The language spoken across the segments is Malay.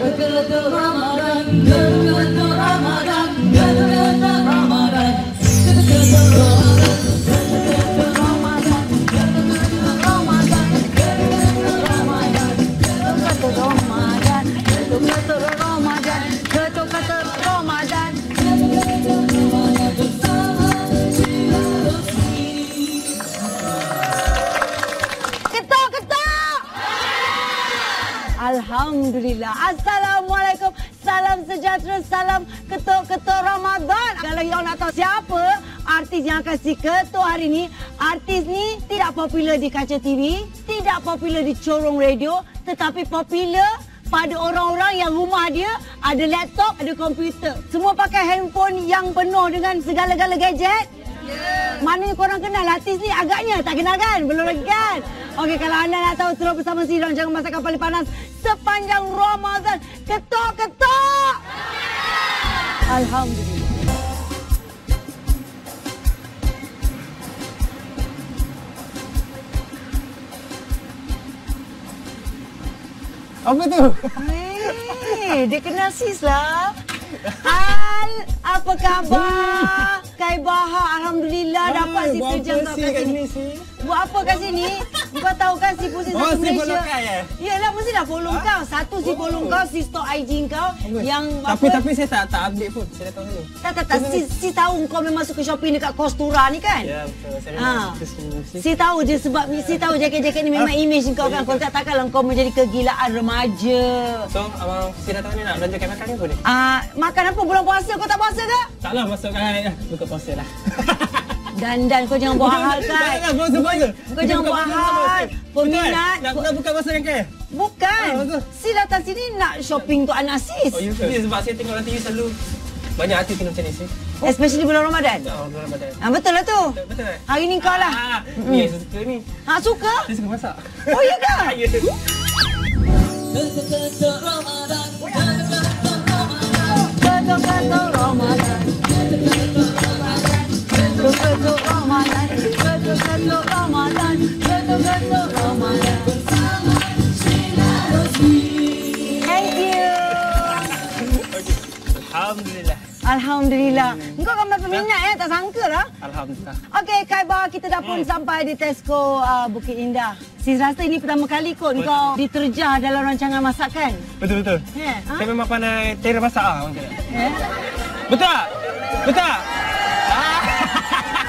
Ketuk Ramadan, ketuk Ramadan, ketuk Ramadan, ketuk Ramadan, ketuk Ramadan, ketuk Ramadan, ketuk Ramadan, ketuk Ramadan, ketuk Ramadan, ketuk Ramadan, bersama silaturahmi. Ketuk. Alhamdulillah. Assalamualaikum. Salam sejahtera. Salam ketuk-ketuk Ramadan. Kalau you nak tahu siapa artis yang akan si ketuk hari ni, artis ni tidak popular di kaca TV, tidak popular di corong radio, tetapi popular pada orang-orang yang rumah dia ada laptop, ada komputer. Semua pakai handphone yang penuh dengan segala-gala gadget. Maknanya korang kenal artis ni? Agaknya tak kenal kan? Belum lagi kan? Okey, kalau anda nak tahu terus bersama si Rancangan Masakan Paling Panas sepanjang Ramadan. Ketuk-ketuk! Alhamdulillah. Apa tu? Dia kenal sis lah. Apa khabar? Kai Bahar, Alhamdulillah dapat si terjang kau kat sini. Buat apa kat sini? Kau tahu kan si Pusi satu Malaysia. Yelah, mesti dah follow kau. Satu si follow kau, si stok IG kau. Yang Tapi saya tak update pun. Saya dah tahu dulu. Tak. Si tahu kau memang suka shopping dekat Kostura ni kan? Ya, betul. Saya memang Si tahu je sebab si tahu jaket-jaket ni memang image kau kan. Kau takkanlah kau menjadi kegilaan remaja. So, abang si datang ni nak belanjakan makan apa ni? Makan apa bulan puasa? Kau tak puasa ke? Taklah masukkan buka puasa lah. Dan kau jangan buat hal kan. Kau jangan buat hal. Peminat. Nak buka puasa kan ke? Bukan. Si datang sini nak shopping untuk anak sis. Oh, ya ke? Sebab saya tengok dalam TV selalu banyak artis tengok macam ni sih. Especially bulan Ramadan. Bulan Ramadan. Betul lah tu. Betul. Hari ni kau lah. Ni saya suka ni. Suka? Saya suka masak. Oh, ya ke? Ya. Ketuk Ramadan. Ketuk Ramadan. Ketuk Ramadan, ketuk Ramadan, ketuk Ramadan bersama silaturahmi. Thank you. Alhamdulillah. Alhamdulillah. Engkau ramai peminat tak sangka lah. Alhamdulillah. Okey, Kai Bahar, kita dah pun sampai di Tesco Bukit Indah. Sis rasa ini pertama kali kot kau diterjah dalam rancangan masakan. Betul. Saya memang pandai tera masak orang kata. Betul tak? Betul tak?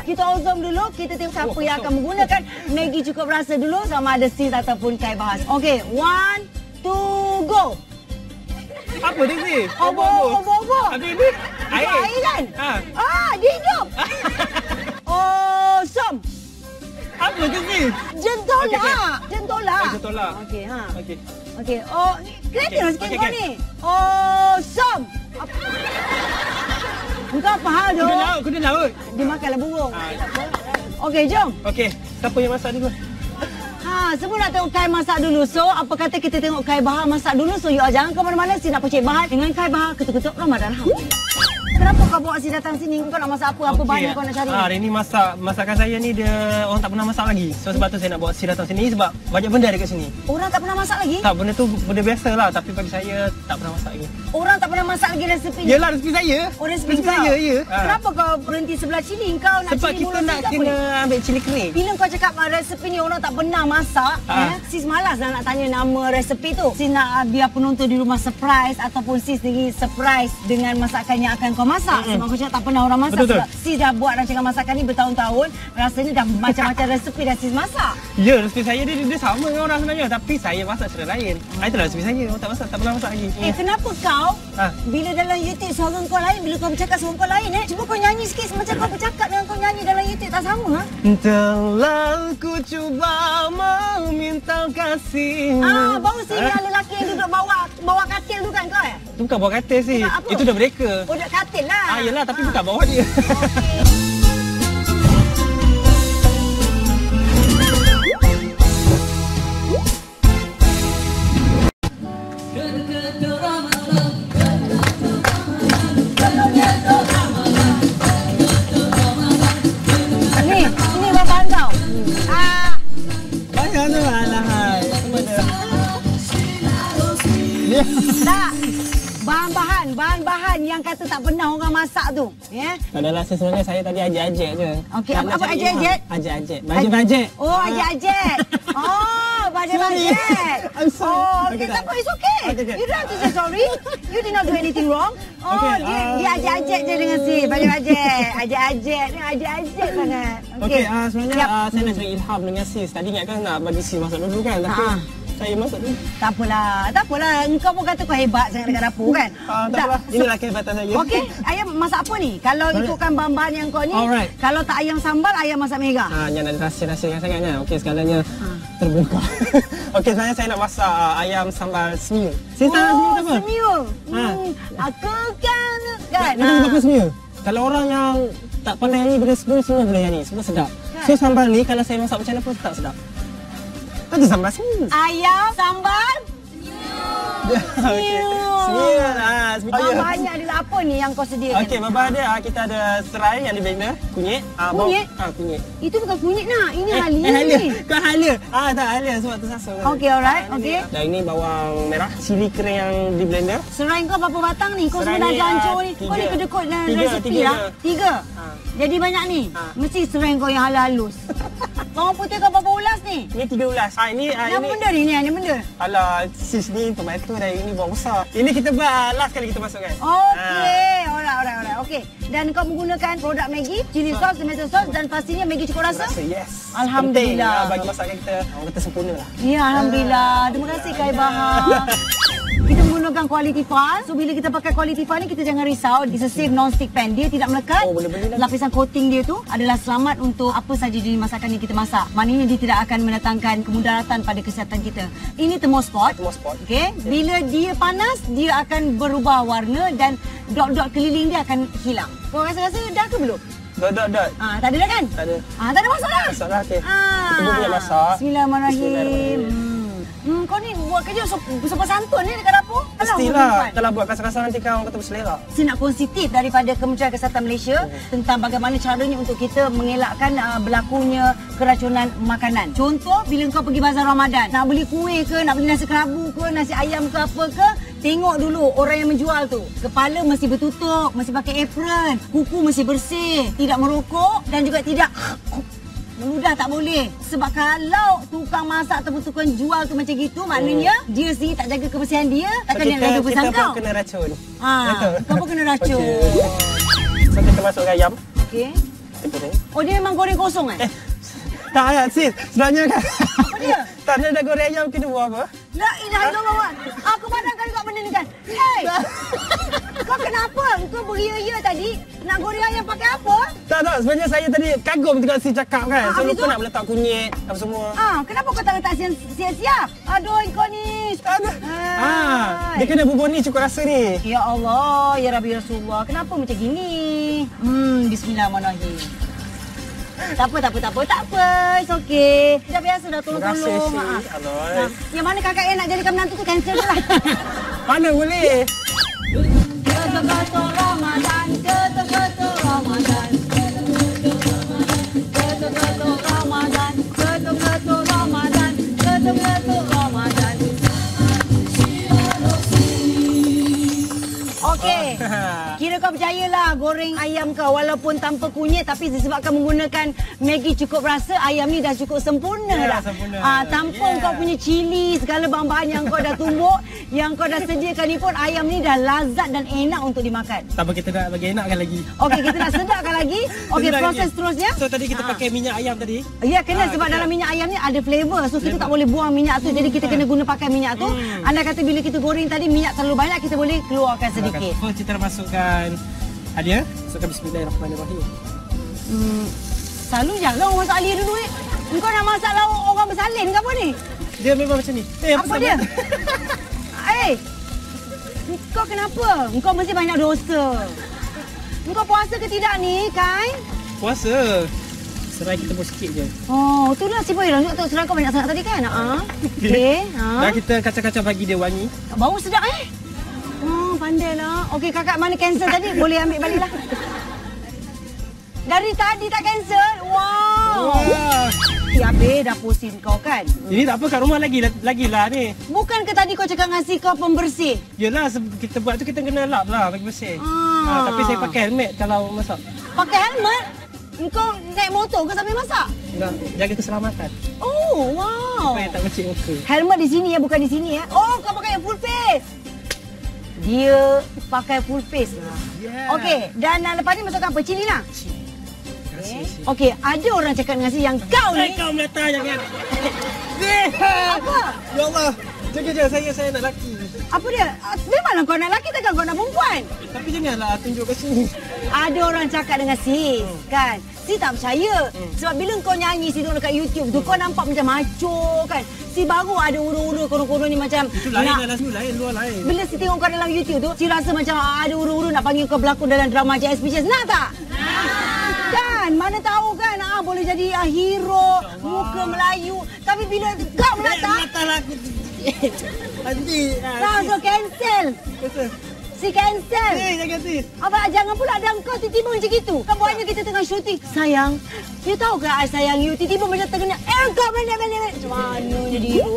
Kita ozom dulu, kita tengok siapa yang akan menggunakan Maggi cukup rasa dulu sama ada sis ataupun Kai Bahar. Okey, 1, 2, go. Apa dia ni? Obo. Habis ni? Air kan? Dia hidup. Som. Apa tu ni? Jentola. Jentola. Okey, Okey. kreatif lah sikit kau ni. Som. Engkau apa hal tu? Kuda laut. Dia makanlah burung. Okey, jom. Okey, siapa yang masak dulu? Semua nak tengok Kai masak dulu. So, apa kata kita tengok Kai Bahar masak dulu. So, you all jangan ke mana-mana. Si nak percik bahan dengan Kai Bahar. Ketuk-ketuk Ramadan. Kenapa kau bawa si datang sini? Kau nak masak apa? Apa bahan yang kau nak cari? Hari ni masakan saya ni dia orang tak pernah masak lagi. So sebab tu saya nak bawa si datang sini sebab banyak benda dekat sini. Orang tak pernah masak lagi? Tak, benda tu benda biasa lah. Tapi bagi saya tak pernah masak lagi. Orang tak pernah masak lagi resepi ni? Yelah, resepi saya. Resepi saya, ya. Kenapa kau berhenti sebelah cili? Kau nak sebab cili kita nak kena ambil cili kering. Bila kau cakap resepi ni orang tak pernah masak, sis malas nak tanya nama resepi tu. Sis nak biar penonton di rumah surprise ataupun sis sendiri surprise dengan masakan yang akan kau masak. Sebab kau cakap tak pernah orang masak. Betul. Sebab sis dah buat rancangan masakan ni bertahun-tahun. Rasanya dah macam-macam resepi dah sis masak. Ya, resepi saya dia sama dengan orang sebenarnya. Tapi saya masak cara lain. Itulah resepi saya. Orang tak pernah masak lagi. Kenapa kau bila dalam YouTube suara kau lain, bila kau bercakap suara kau lain cuba kau nyanyi sikit macam kau bercakap dengan kau nyanyi dalam YouTube tak sama Telah ku cuba meminta kasihmu. Baru si yang lelaki yang duduk bawa katil tu kan kau Itu bukan bawa katil sih. Itu dah mereka. Oh, dah katil lah. Yelah, tapi bukan bawa dia. Ini bahan kau. Banyak tu lah. Tak. Bahan-bahan yang kata tak pernah orang masak tu. Ya. Adalah sebenarnya saya tadi ajak-ajak je. Okey, apa ajak-ajak? Ajak-ajak. Bajet-bajet. Oh, ajak-ajak. Oh, bajet-bajet. I'm sorry. Oh, okay, tak apa, it's okay. You don't have to say sorry. You did not do anything wrong. Oh, dia ajak-ajak je dengan si bajet-bajet. Ajak-ajak. Dia ajak-ajak sangat. Okey, sebenarnya saya nak cari ilham dengan sis. Tadi ingatkan nak bagi sis masak dulu kan? Tapi saya masak dulu. Tak apalah. Engkau pun kata kau hebat sangat dekat dapur kan? Tak apalah. Inilah kehebatan saya. Okey, ayam masak apa ni? Kalau ikutkan bahan-bahan yang kau ni, kalau tak ayam sambal, ayam masak merah. Yang nak rahsia-rahsia sangatnya. Okey, segalanya terbuka. Okey, sebenarnya saya nak masak ayam sambal semio. Sis tahu semio apa? Semio. Aku kan. Macam apa semio? Kalau orang yang tak pandai nyanyi benda semua boleh nyanyi. Semua sedap. So sambal ni kalau saya masak macam mana pun tetap sedap. Itu sambal semio. Ayam sambal semio. Semio lah. Bahannya adalah apa ni yang kau sediakan? Okey, bahan dia kita ada serai yang di blender, kunyit. Kunyit? Kunyit. Itu bukan kunyit nak. Ini halia ni. Kau halia. Tak halia sebab tersasar. Okey, alright. Okey. Dan ini bawang merah, cili kering yang di blender. Serai kau berapa batang ni? Kau sebenarnya hancur ni. Kau ni kedekut dengan resipi lah. 3. Jadi banyak ni. Mesti serai kau yang halus. Bawang putih kau berapa ulas ni? Ini 3 ulas. Apa benda ni? Ni benda? Alah, sis ni tomato dah. Ini bawang besar. Ini kita last kali kita masukkan. Okey. Alright. Okey. Dan kau menggunakan produk Maggi, chili sauce, tomato sauce dan pastinya Maggi cukup rasa? Yes. Alhamdulillah. Bagi masakan kita, orang kata sempurna lah. Ya, Alhamdulillah. Terima kasih Kak Ibah. Kita menggunakan quality file. So bila kita pakai quality file ni, kita jangan risau. It's a safe non-stick pan. Dia tidak melekat. Boleh beli lagi. Lapisan coating dia tu adalah selamat untuk apa saja jenis masakan yang kita masak. Maknanya dia tidak akan mendatangkan kemudaratan pada kesihatan kita. Ini thermospot. Okey. Bila dia panas, dia akan berubah warna dan dot-dot keliling dia akan hilang. Kau rasa-rasa dah ke belum? Dot. Tak ada dah kan? Tak ada. Tak ada masalah. Masalah, okey. Kita boleh masak. Bismillahirrahmanirrahim. Kau ni buat kerja sopan santun ni dekat dapur? Mestilah. Kalau buat kasar-kasar nanti kan orang kata berselera. Saya nak positif daripada Kementerian Kesihatan Malaysia tentang bagaimana caranya untuk kita mengelakkan berlakunya keracunan makanan. Contoh, bila kau pergi bazar Ramadan, nak beli kuih ke, nak beli nasi kerabu ke, nasi ayam ke apa ke, tengok dulu orang yang menjual tu. Kepala mesti bertutup, mesti pakai apron, kuku mesti bersih, tidak merokok dan juga tidak meludah tak boleh. Sebab kalau tukang masak ataupun tukang jual tu macam gitu, maknanya dia sendiri tak jaga kebersihan dia, takkan dia nak jaga kebersihan kau. Kita pun kena racun. Kau pun kena racun. So kita masukkan ayam. Okey. Oh, dia memang goreng kosong Tak ayat sis. Sebenarnya kan. Apa dia? Tak ada goreng ayam kita buat apa? La ilaha illallah. Aku padamkan juga benda ni kan. Hey! Kau kenapa? Kau beria-ia tadi nak goreng ayam pakai apa? Tak. Sebenarnya saya tadi kagum tengok si cakap kan. Saya lupa nak letak kunyit apa semua. Kenapa kau tak letak siap-siap? Aduh, kau ni. Dia kena bubur ni cukup rasa ni. Ya Allah, ya Rabbi Rasulullah. Kenapa macam gini? Bismillahirrahmanirrahim. Tak apa. It's okey. Dah biasa dah tolong-tolong. Yang mana kakak yang nak jadikan menantu tu cancel je lah. Mana boleh? Ketuk-ketuk Ramadan, ketuk-ketuk Ramadan. Ketuk-ketuk Ramadan, ketuk-ketuk Ramadan, ketuk-ketuk Ramadan. Okey. Kira kau percayalah goreng ayam kau walaupun tanpa kunyit tapi disebabkan menggunakan Maggi cukup rasa, ayam ni dah cukup sempurna dah. Tanpa kau punya cili, segala bahan-bahan yang kau dah tumbuk, yang kau dah sediakan ni pun ayam ni dah lazat dan enak untuk dimakan. Tak apa, kita nak bagi enakkan lagi. Okey, kita nak sedapkan lagi. Okey, proses seterusnya. So tadi kita pakai minyak ayam tadi. Ya, kena sebab dalam minyak ayam ni ada flavor. So kita tak boleh buang minyak tu. Jadi kita kena guna pakai minyak tu. Anda kata bila kita goreng tadi minyak terlalu banyak, kita boleh keluarkan sedikit. So kita masukkan halia. Masukkan bismillahirrahmanirrahim. Selalu je lah orang masak halia dulu ni. Engkau nak masak lauk orang bersalin ke apa ni? Dia memang macam ni. Apa dia? Engkau kenapa? Engkau mesti banyak dosa. Engkau puasa ke tidak ni, Kai? Puasa. Serai kita buat sikit je. Oh, itulah si boy. Tengok serai kau banyak sangat tadi kan? Okey. Dah kita kacau-kacau bagi dia wangi. Bau sedap pandai lah. Okey, kakak mana cancel tadi? Boleh ambil balik lah. Dari tadi tak cancel? Wow. Wah. Habis dah pusing kau kan? Ini tak apa, kat rumah lagi lah ni. Bukan ke tadi kau cakap ngasih kau pembersih? Yelah, kita buat tu kita kena lap lah bagi bersih. Tapi saya pakai helmet kalau masak. Pakai helmet? Kau naik motor ke sambil masak? Nak jaga keselamatan. Oh, wow. Supaya tak becik muka. Helmet di sini ya, bukan di sini ya. Oh, kau pakai yang full face. Dia pakai full face lah. Yeah. Okey, dan lepas ni masukkan apa? Cili lah. Kasih. Okey, ada orang cakap dengan saya yang kau ni. Kau melata jangan. Apa? Ya Allah. Jaga saya nak laki. Apa dia? Memanglah kau nak lelaki takkan kau nak perempuan. Tapi janganlah tunjuk kat sini. Ada orang cakap dengan sis, kan? Si tak percaya. Sebab bila kau nyanyi si dekat YouTube tu, kau nampak macam macho kan? Si baru ada ura-ura kono-kono ni macam Itu lain dalam sini, lain luar lain. Bila si tengok kau dalam YouTube tu, si rasa macam ada ura-ura nak panggil kau berlakon dalam drama JSPCS. Nak tak? Kan? Mana tahu kan? Boleh jadi hero, muka Melayu. Tapi bila kau melata, Nanti. so cancel. Si cancel. Jangan sis. Abang jangan pula ada kau tiba-tiba macam gitu. Kan buatnya kita tengah syuting. Sayang, you tahu ke I sayang you? Tiba-tiba macam terkena. Kau mana. Macam mana jadi hero?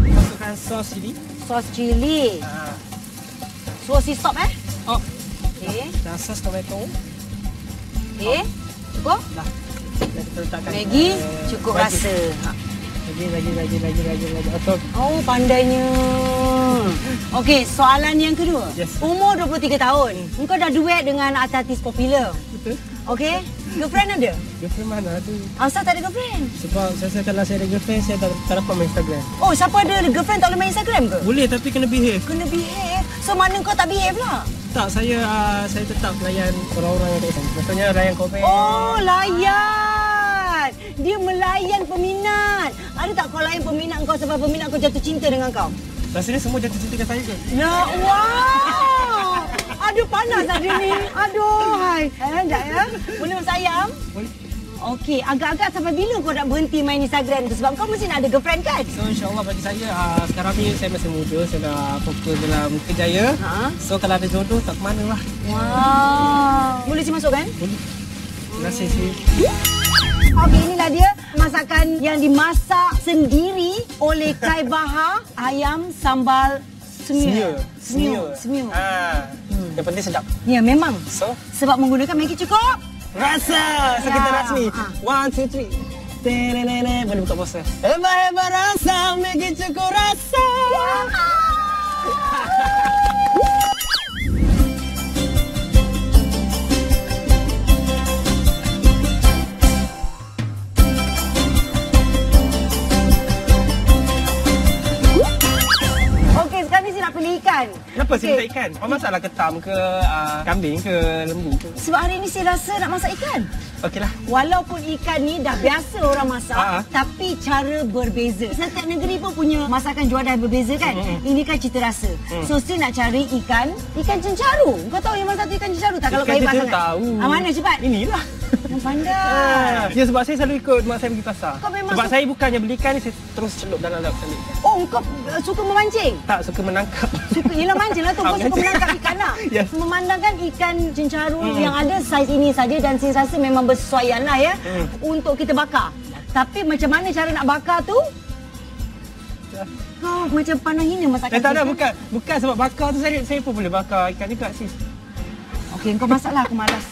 Masukkan sos cili. Sos cili. Sosis stop Oh. Okey. Dan sos tomato. Okey. Cukup? Dah. Kita letakkan. Maggi cukup Lagi. rasa. Lagi. Betul. Oh, pandainya. Okey, soalan yang kedua. Yes. Umur 23 tahun. Engkau dah duet dengan artis popular. Betul. Okey? Girlfriend ada? Girlfriend mana tu? Asal tak ada girlfriend? Sebab saya rasa kalau saya ada girlfriend, saya tak dapat main Instagram. Oh, siapa ada girlfriend tak boleh main Instagram ke? Boleh tapi kena behave. Kena behave. So, mana kau tak behave lah? Tak, saya tetap layan orang-orang yang tak. Maksudnya layan komen. Oh, layan. Dia melayan peminat. Ada tak kau layan peminat kau sebab peminat kau jatuh cinta dengan kau? Rasanya semua jatuh cinta dengan saya ke? Nah, wow. Aduh, panas dah dia ni. Aduh, hai. Sekejap ya. Boleh masak ayam? Boleh. Okey, agak-agak sampai bila kau nak berhenti main Instagram tu? Sebab kau mesti nak ada girlfriend kan? So insyaAllah bagi saya, sekarang ni saya masih muda, saya dah fokus dalam kerjaya. So kalau ada jodoh, tak ke mana lah. Wow. Boleh saya masuk kan? Boleh. Terima kasih sih. Okey, inilah dia masakan yang dimasak sendiri oleh Kai Bahar, ayam sambal semur. Semur. Yang penting sedap. Ya, memang. So, Sebab menggunakan Maggi cukup. rasa. So kita rasmi. 1, 2, 3. Tenenene. Boleh buka puasa. Hebat rasa, Maggi cukup rasa. Okey, sekarang ni saya nak pilih ikan. Kenapa saya minta ikan? Kau masaklah ketam ke kambing ke lembu ke? Sebab hari ni saya rasa nak masak ikan. Okeylah. Walaupun ikan ni dah biasa orang masak, tapi cara berbeza. Setiap negeri pun punya masakan juadah berbeza kan? Ini kan cita rasa. So, saya nak cari ikan cencaru. Kau tahu yang mana satu ikan cencaru tak? Kalau kau hebat sangat. Tahu. Mana cepat? Inilah. Yang pandai. Ya, sebab saya selalu ikut mak saya pergi pasar. Kau memang Sebab saya bukannya beli ikan ni, saya terus celup dalam laut ambil ikan. Oh, kau suka memancing? Tak, suka menangkap. Suka, yelah mancing lah tu. Kau suka menangkap ikan lah. Yes. Memandangkan ikan cencaru yang ada saiz ini saja dan saya rasa memang bersesuaian lah ya untuk kita bakar. Tapi macam mana cara nak bakar tu? Kau macam pandang hina masakan Tak ada, sis, bukan sebab bakar tu saya pun boleh bakar ikan juga sis. Okey, kau masaklah, aku malas.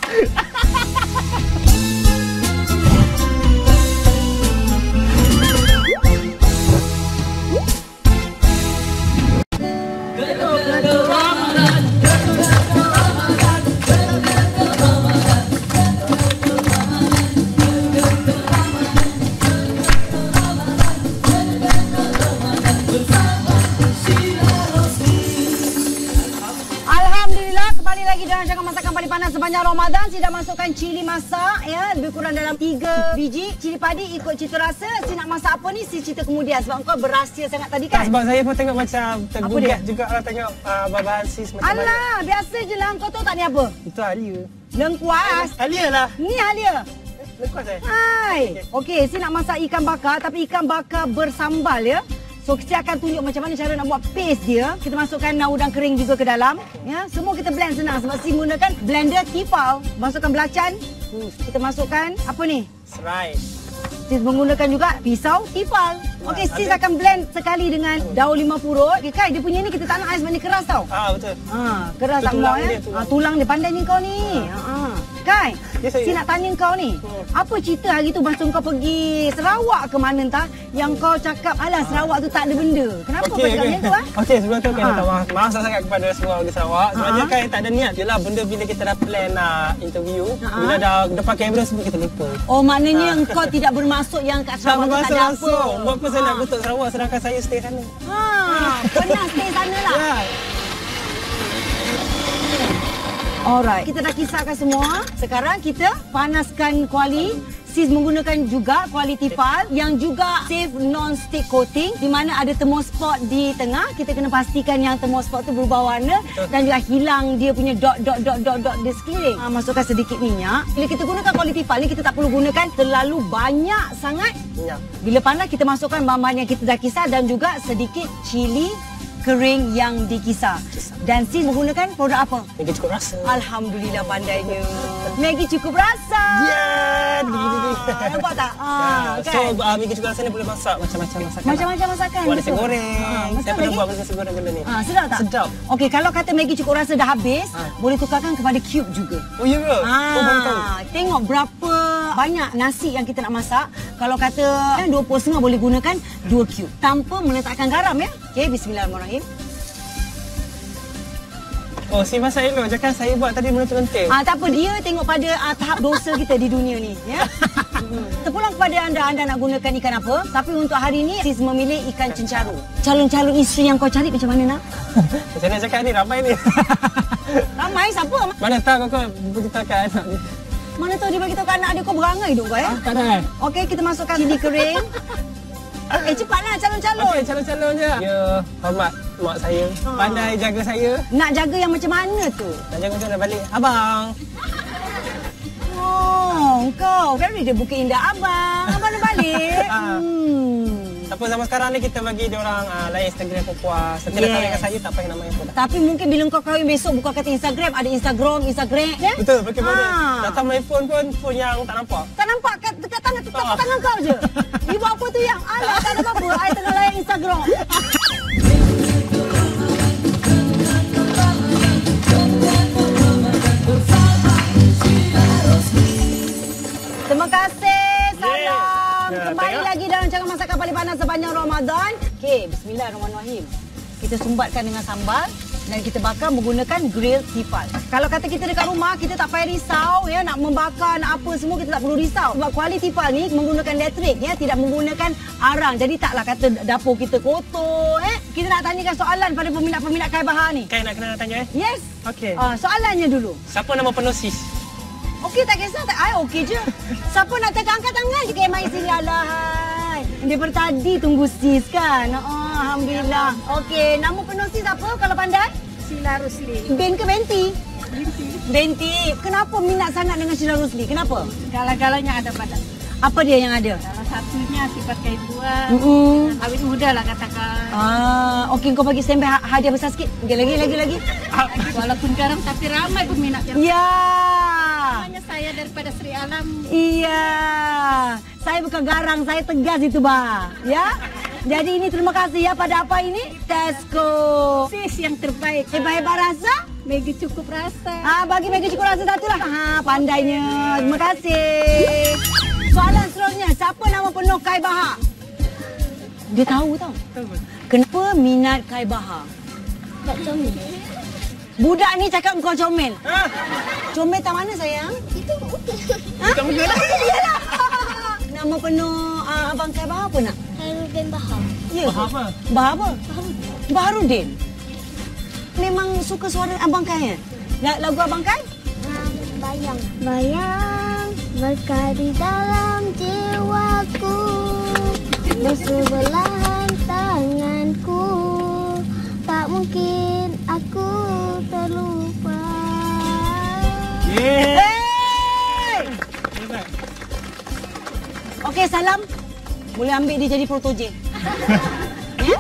Masakan paling panas sepanjang Ramadan. Saya dah masukkan cili masak ya, lebih kurang dalam 3 biji. Cili padi ikut cita rasa. Si nak masak apa ni, si cerita kemudian. Sebab kau berahsia sangat tadi kan? Sebab saya pun tengok macam tergugat juga lah tengok bahan sis macam mana. Alah, biasa je lah. Kau tahu tak ni apa? Itu halia. Lengkuas. Halia lah. Ni halia. Lengkuas Hai. Okey, si nak masak ikan bakar tapi ikan bakar bersambal ya. So, kita akan tunjuk macam mana cara nak buat paste dia. Kita masukkan udang kering juga ke dalam. Ya, semua kita blend senang sebab si menggunakan blender Tefal. Masukkan belacan. Kita masukkan apa ni? Serai. Sis menggunakan juga pisau tipal. Okey, Sis akan blend sekali dengan daun limau purut. Okay, Kai, dia punya ni kita tak nak ais sebab ni keras tau. Betul. Keras tak mau ya. Tulang dia pandai ni kau ni. Kai, Sis nak tanya kau ni. Apa cerita hari tu masa kau pergi Sarawak ke mana entah yang kau cakap alah Sarawak tu tak ada benda. Kenapa kau cakap macam tu Okey, sebelum tu kan maaf sangat kepada semua orang di Sarawak. Sebenarnya kan tak ada niat. Jelah benda bila kita dah plan nak interview, bila dah depan kamera semua kita lupa. Oh, maknanya engkau tidak bermaksud yang kat Sarawak tu tak ada apa. Buat apa saya nak kutuk Sarawak sedangkan saya stay sana. Pernah stay sana lah. Alright, kita dah kisahkan semua. Sekarang kita panaskan kuali. Sis menggunakan juga kuali tipal yang juga safe non-stick coating di mana ada thermospot di tengah. Kita kena pastikan yang thermospot tu berubah warna dan juga hilang dia punya dot di sekeliling. Masukkan sedikit minyak. Bila kita gunakan kuali tipal ni kita tak perlu gunakan terlalu banyak sangat minyak. Bila panas kita masukkan bahan-bahan yang kita dah kisar dan juga sedikit cili kering yang dikisar. Dan Sis menggunakan produk apa? Maggi cukup rasa. Alhamdulillah pandainya. Maggi cukup rasa. Nampak tak? So, Maggi cukup rasa ni boleh masak macam-macam masakan. Macam-macam masakan. Buat nasi goreng. Saya pernah buat nasi goreng benda ni. Sedap tak? Sedap. Okey, kalau kata Maggi cukup rasa dah habis, boleh tukarkan kepada cube juga. Oh, ya ke? Baru tahu. Tengok berapa banyak nasi yang kita nak masak. Kalau kata 2 porsi boleh gunakan 2 cube. Tanpa meletakkan garam ya. Okey, bismillahirrahmanirrahim. Oh, si Masa Elok jangan saya buat tadi menentu-nentu. Tak apa, dia tengok pada tahap dosa kita di dunia ni, ya. Terpulang kepada anda nak gunakan ikan apa? Tapi untuk hari ini Sis memilih ikan cencaru. Calon-calon isteri yang kau cari macam mana nak? Macam mana cakap ni ramai ni. Ramai siapa? Mana tahu kau beritahu kat anak ni. Mana tahu dia beritahu kat anak dia kau berangai dong kau ya? Tak ada. Okey, kita masukkan cili kering. Cepatlah calon-calon. Okey, calon-calon je. Ya, hormat mak saya. Pandai jaga saya. Nak jaga yang macam mana tu? Nak jaga macam mana balik? Abang. Oh, kau very dia bukit indah abang. Abang nak balik. Apa zaman sekarang ni kita bagi dia orang lain Instagram puas. Setelah kahwin dengan saya tak payah namanya pun. Tapi mungkin bila kau kahwin besok buka kata Instagram, ada Instagram, ya? Betul, pakai phone. Datang main phone pun phone yang tak nampak. Tak nampak kat tangan tetap tangan kau je. Ibu apa tu yang alah tak ada apa-apa, ai tengah layan Instagram. Terima kasih. Salam. Kembali lagi dalam Rancangan Masakan Paling Panas sepanjang Ramadan. Okey, bismillahirrahmanirrahim. Kita sumbatkan dengan sambal dan kita bakar menggunakan grill tipal. Kalau kata kita dekat rumah, kita tak payah risau ya nak membakar, nak apa semua kita tak perlu risau. Sebab kuali tipal ni menggunakan elektrik ya, tidak menggunakan arang. Jadi taklah kata dapur kita kotor Kita nak tanyakan soalan pada peminat-peminat Kai Bahar ni. Kai nak kena tanya Yes. Okey. Soalannya dulu. Siapa nama penuh Sis? Okey, tak kisah. Okey je. Siapa nak tekan angkat tangan je. Mai sini alahai. Daripada tadi tunggu Sis kan. Alhamdulillah. Okey, nama penuh Sis apa kalau pandai? Sheila Rusli. Ben ke Benti? Binti. Benti. Kenapa minat sangat dengan Sheila Rusli? Kenapa? Galanya ada pada. Apa dia yang ada? Salah satunya sifat keibuan. Awet muda lah katakan. Okey, kau bagi standby hadiah besar sikit. Okey, lagi. Walaupun jarang tapi ramai peminat yang. Ya. Namanya saya daripada Sri Alam. Iya. Saya bukan garang, saya tegas itu, Bah. Ya. Jadi ini terima kasih ya pada apa ini? Tesco. Sis yang terbaik. Hebat-hebat rasa? Maggi cukup rasa. Bagi Maggi cukup rasa satu lah. Pandainya. Terima kasih. Soalan seterusnya, siapa nama penuh Kai Bahar? Dia tahu tau. Kenapa minat Kai Bahar? Tak comel. Budak ni cakap kau comel. Comel tak mana sayang? Itu Bukan muka lah. Iyalah. Nama penuh Abang Kai Bahar apa nak? Hairudin Bahar. Ya. Bahar apa? Bahar apa? Baharudin. Memang suka suara Abang Kai lagu Abang Kai? Bayang berkari dalam jiwaku, bersebelahan tanganku, tak mungkin aku terlupa. Hey! Okey, salam. Boleh ambil dia jadi protoje. Ya?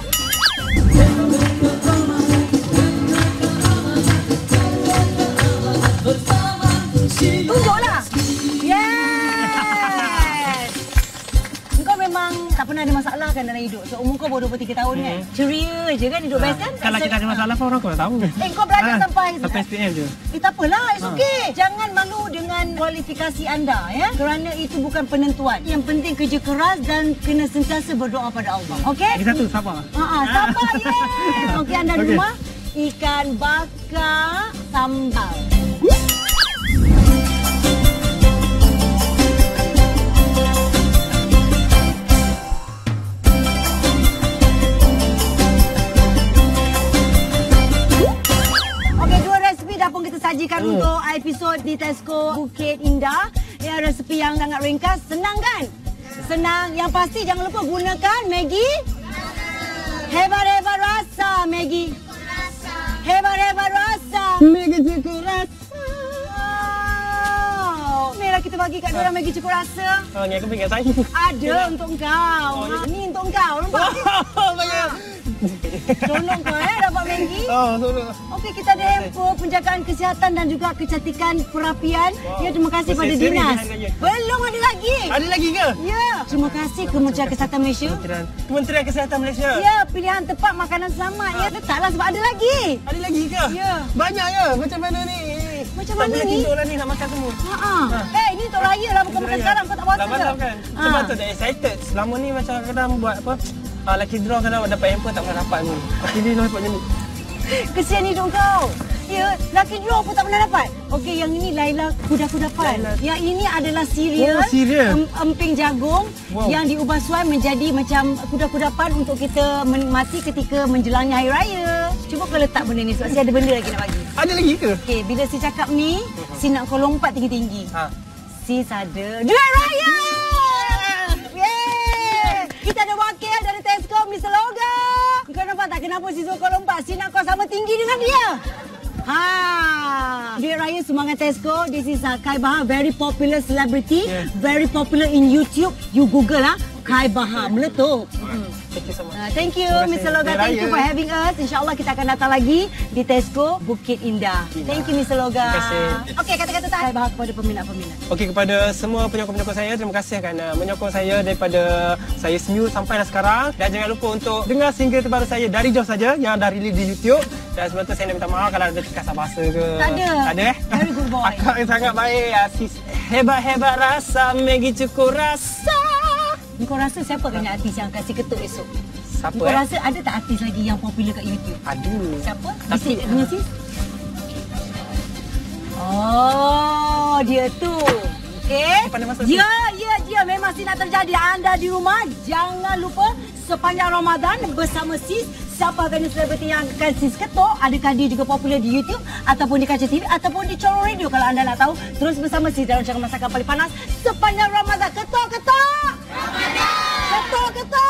Tunjuklah. Yes. kesan dalam hidup. So umur kau baru 23 tahun kan. Ceria je kan hidup best kan. Kalau kita ada masalah pun orang kau tahu. Kau belajar sampai SPM je. Tak apalah, it's okay. Jangan malu dengan kualifikasi anda ya. Kerana itu bukan penentuan. Yang penting kerja keras dan kena sentiasa berdoa pada Allah. Okey? Lagi satu, sabar. Sabar yes. Okey, anda di rumah ikan bakar sambal. Sajikan untuk episod di Tesco Bukit Indah. Ya, resepi yang sangat ringkas. Senang kan? Senang. Yang pasti jangan lupa gunakan Maggi. Hebat-hebat rasa Maggi. Hebat-hebat rasa. Maggi cukup rasa. Inilah kita bagi kat diorang Maggi cukup rasa. Oh, ni aku fikir saya. Ada untuk kau. Ni untuk kau. Nampak? Tolong kau dapat Maggi. Tolong. Okey, kita ada hamper penjagaan kesihatan dan juga kecantikan perapian. Ya, terima kasih pada dinas. Belum ada lagi. Ada lagi ke? Ya. Terima kasih Kementerian Kesihatan Malaysia. Kementerian Kesihatan Malaysia. Ya, pilihan tepat makanan selamat. Ya, letaklah sebab ada lagi. Ada lagi ke? Ya. Banyak ya. Macam mana ni? Macam mana ni? Tak boleh tidur lah ni nak makan semua. Ini untuk raya lah. Bukan makan sekarang. Kau tak puasa ke? Kan? Sebab tu dah excited. Selama ni macam kadang buat apa? Lucky draw kadang dapat hamper tak pernah dapat pun. Tapi ni dapat macam ni. Kesian hidup kau. Ya, lucky draw pun tak pernah dapat. Okey, yang ini Laila kuda-kudapan. Yang ini adalah cereal. Emping jagung yang diubah suai menjadi macam kuda-kudapan untuk kita menikmati ketika menjelangi Hari Raya. Cuba kau letak benda ni sebab saya ada benda lagi nak bagi. Ada lagi ke? Okey, bila si cakap ni, si nak kau lompat tinggi-tinggi. Sis ada duit raya! Yeay! Kita ada wakil dari Tesco, Mr. Loga. Kau nampak tak kenapa si suruh kau lompat? Si nak kau sama tinggi dengan dia. Duit raya sumbangan Tesco. This is Kai Bahar, very popular celebrity, very popular in YouTube. You Google Kai Bahar, meletup. Thank you so much. Thank you Mr. Loga. Thank you for having us. InsyaAllah kita akan datang lagi di Tesco Bukit Indah. Thank you Mr. Loga. Terima kasih. Okey, kata-kata tak Kai Bahar kepada peminat-peminat. Okey, kepada semua penyokong-penyokong saya, terima kasih kerana menyokong saya daripada saya semula sampailah sekarang. Dan jangan lupa untuk dengar single terbaru saya Dari Jauh Saja yang dah release di YouTube. Dan sebelum tu saya nak minta maaf kalau ada kasar bahasa ke. Tak ada. Tak ada Very good boy. Akak yang sangat baik. Sis hebat-hebat rasa, Maggi cukup rasa. Kau rasa siapa kena artis yang akan si ketuk esok? Siapa? Kau rasa ada tak artis lagi yang popular kat YouTube? Ada. Siapa? Bisik punya sis? Oh, dia tu. Okey. Ya, memang si nak terjadi. Anda di rumah, jangan lupa sepanjang Ramadan bersama sis. Siapa agaknya selebriti yang akan sis ketuk? Adakah dia juga popular di YouTube ataupun di kaca TV ataupun di Coro Radio? Kalau anda nak tahu, terus bersama sis dalam rancangan masakan paling panas sepanjang Ramadan. Ketuk! Ramadan! Ketuk!